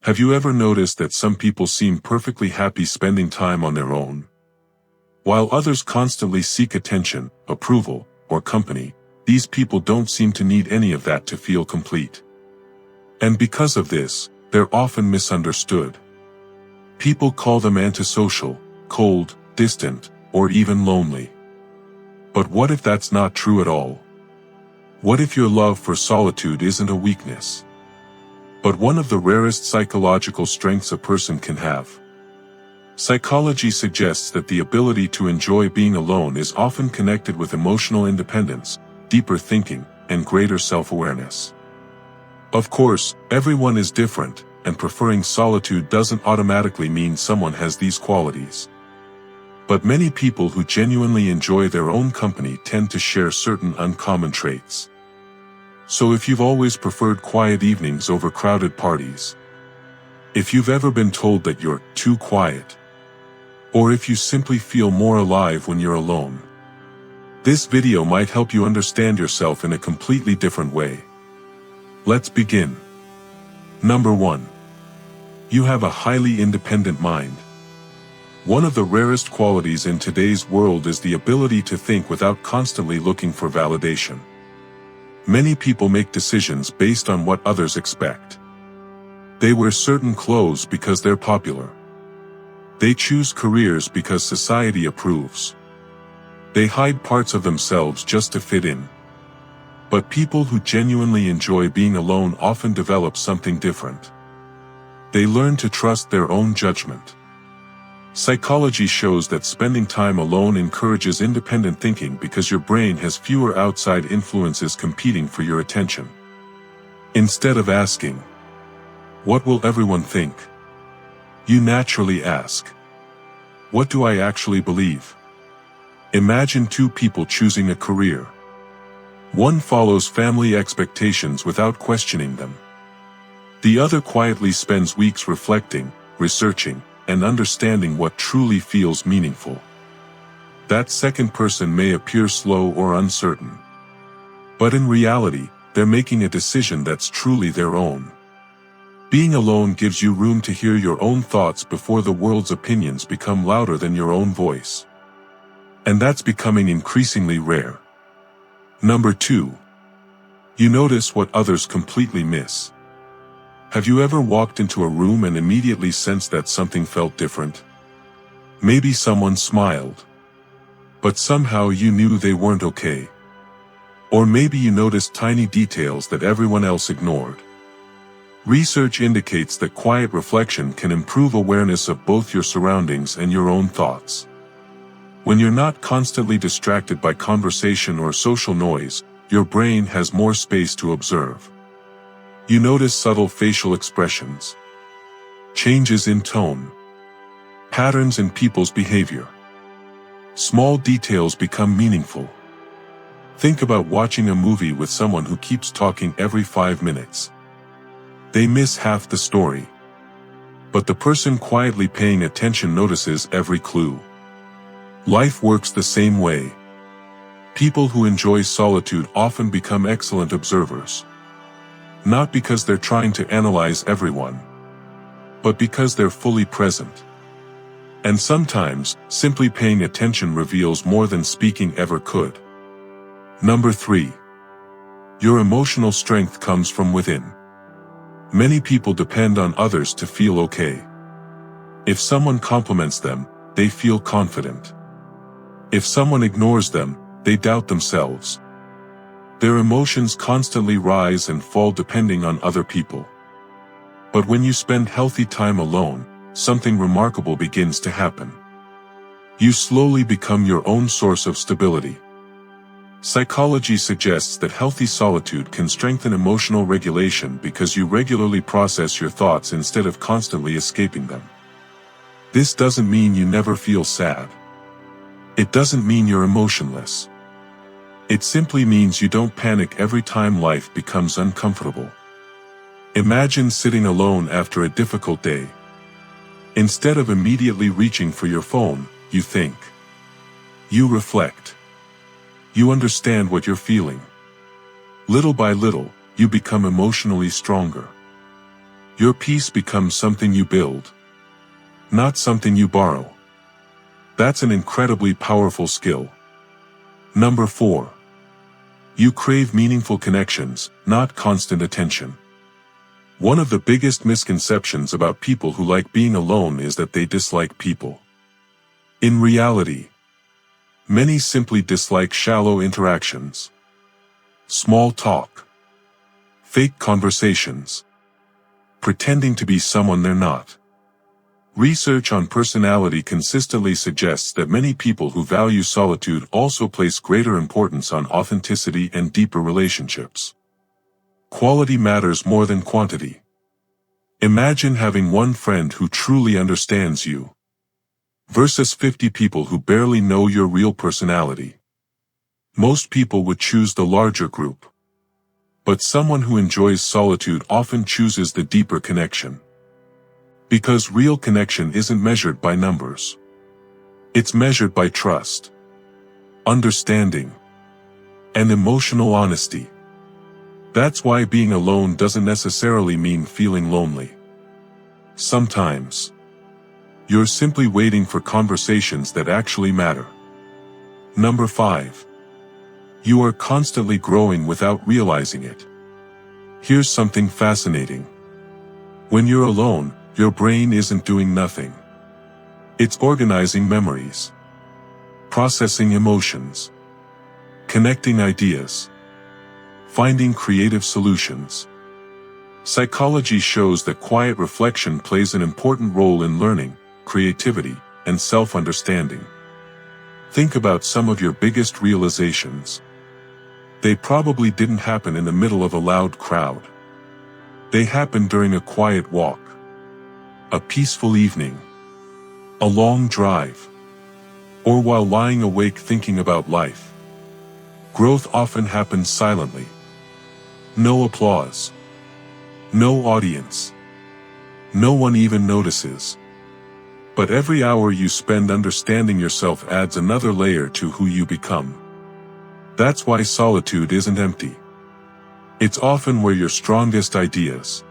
Have you ever noticed that some people seem perfectly happy spending time on their own, while others constantly seek attention, approval, or company? These people don't seem to need any of that to feel complete. And because of this, they're often misunderstood. People call them antisocial, cold, distant, or even lonely. But what if that's not true at all? What if your love for solitude isn't a weakness, but one of the rarest psychological strengths a person can have? Psychology suggests that the ability to enjoy being alone is often connected with emotional independence, deeper thinking, and greater self-awareness. Of course, everyone is different, and preferring solitude doesn't automatically mean someone has these qualities. But many people who genuinely enjoy their own company tend to share certain uncommon traits. So if you've always preferred quiet evenings over crowded parties, if you've ever been told that you're too quiet, or if you simply feel more alive when you're alone, this video might help you understand yourself in a completely different way. Let's begin. Number 1. You have a highly independent mind. One of the rarest qualities in today's world is the ability to think without constantly looking for validation. Many people make decisions based on what others expect. They wear certain clothes because they're popular. They choose careers because society approves. They hide parts of themselves just to fit in. But people who genuinely enjoy being alone often develop something different. They learn to trust their own judgment. Psychology shows that spending time alone encourages independent thinking because your brain has fewer outside influences competing for your attention. Instead of asking, "What will everyone think?" you naturally ask, "What do I actually believe?" Imagine two people choosing a career. One follows family expectations without questioning them. The other quietly spends weeks reflecting, researching, and understanding what truly feels meaningful. That second person may appear slow or uncertain, but in reality, they're making a decision that's truly their own. Being alone gives you room to hear your own thoughts before the world's opinions become louder than your own voice. And that's becoming increasingly rare. Number 2. You notice what others completely miss. Have you ever walked into a room and immediately sensed that something felt different? Maybe someone smiled, but somehow you knew they weren't okay. Or maybe you noticed tiny details that everyone else ignored. Research indicates that quiet reflection can improve awareness of both your surroundings and your own thoughts. When you're not constantly distracted by conversation or social noise, your brain has more space to observe. You notice subtle facial expressions, changes in tone, patterns in people's behavior. Small details become meaningful. Think about watching a movie with someone who keeps talking every 5 minutes. They miss half the story. But the person quietly paying attention notices every clue. Life works the same way. People who enjoy solitude often become excellent observers. Not because they're trying to analyze everyone, but because they're fully present. And sometimes, simply paying attention reveals more than speaking ever could. Number 3. Your emotional strength comes from within. Many people depend on others to feel okay. If someone compliments them, they feel confident. If someone ignores them, they doubt themselves. Their emotions constantly rise and fall depending on other people. But when you spend healthy time alone, something remarkable begins to happen. You slowly become your own source of stability. Psychology suggests that healthy solitude can strengthen emotional regulation because you regularly process your thoughts instead of constantly escaping them. This doesn't mean you never feel sad. It doesn't mean you're emotionless. It simply means you don't panic every time life becomes uncomfortable. Imagine sitting alone after a difficult day. Instead of immediately reaching for your phone, you think. You reflect. You understand what you're feeling. Little by little, you become emotionally stronger. Your peace becomes something you build, not something you borrow. That's an incredibly powerful skill. Number 4. You crave meaningful connections, not constant attention. One of the biggest misconceptions about people who like being alone is that they dislike people. In reality, many simply dislike shallow interactions, small talk, fake conversations, pretending to be someone they're not. Research on personality consistently suggests that many people who value solitude also place greater importance on authenticity and deeper relationships. Quality matters more than quantity. Imagine having one friend who truly understands you, versus 50 people who barely know your real personality. Most people would choose the larger group. But someone who enjoys solitude often chooses the deeper connection. Because real connection isn't measured by numbers. It's measured by trust, understanding, and emotional honesty. That's why being alone doesn't necessarily mean feeling lonely. Sometimes, you're simply waiting for conversations that actually matter. Number 5. You are constantly growing without realizing it. Here's something fascinating. When you're alone, your brain isn't doing nothing. It's organizing memories, processing emotions, connecting ideas, finding creative solutions. Psychology shows that quiet reflection plays an important role in learning, creativity, and self-understanding. Think about some of your biggest realizations. They probably didn't happen in the middle of a loud crowd. They happened during a quiet walk, a peaceful evening, a long drive, or while lying awake thinking about life. Growth often happens silently. No applause. No audience. No one even notices. But every hour you spend understanding yourself adds another layer to who you become. That's why solitude isn't empty. It's often where your strongest ideas,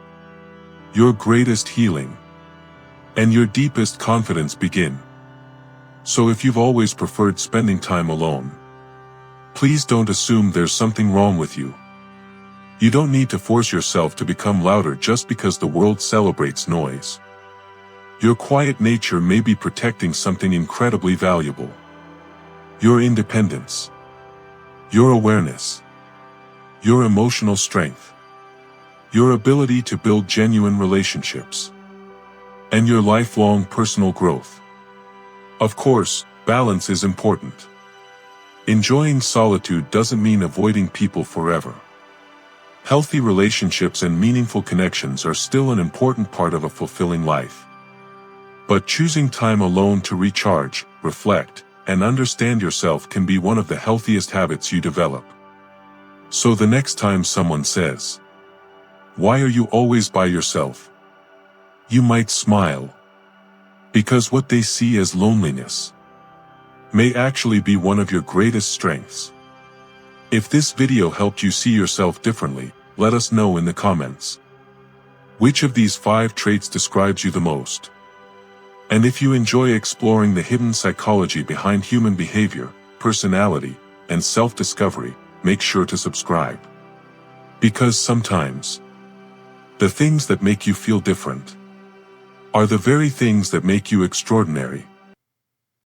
your greatest healing, and your deepest confidence begin. So if you've always preferred spending time alone, please don't assume there's something wrong with you. You don't need to force yourself to become louder just because the world celebrates noise. Your quiet nature may be protecting something incredibly valuable. Your independence, your awareness, your emotional strength, your ability to build genuine relationships, and your lifelong personal growth. Of course, balance is important. Enjoying solitude doesn't mean avoiding people forever. Healthy relationships and meaningful connections are still an important part of a fulfilling life. But choosing time alone to recharge, reflect, and understand yourself can be one of the healthiest habits you develop. So the next time someone says, "Why are you always by yourself?" you might smile. Because what they see as loneliness may actually be one of your greatest strengths. If this video helped you see yourself differently, let us know in the comments. Which of these 5 traits describes you the most? And if you enjoy exploring the hidden psychology behind human behavior, personality, and self-discovery, make sure to subscribe. Because sometimes, the things that make you feel different are the very things that make you extraordinary.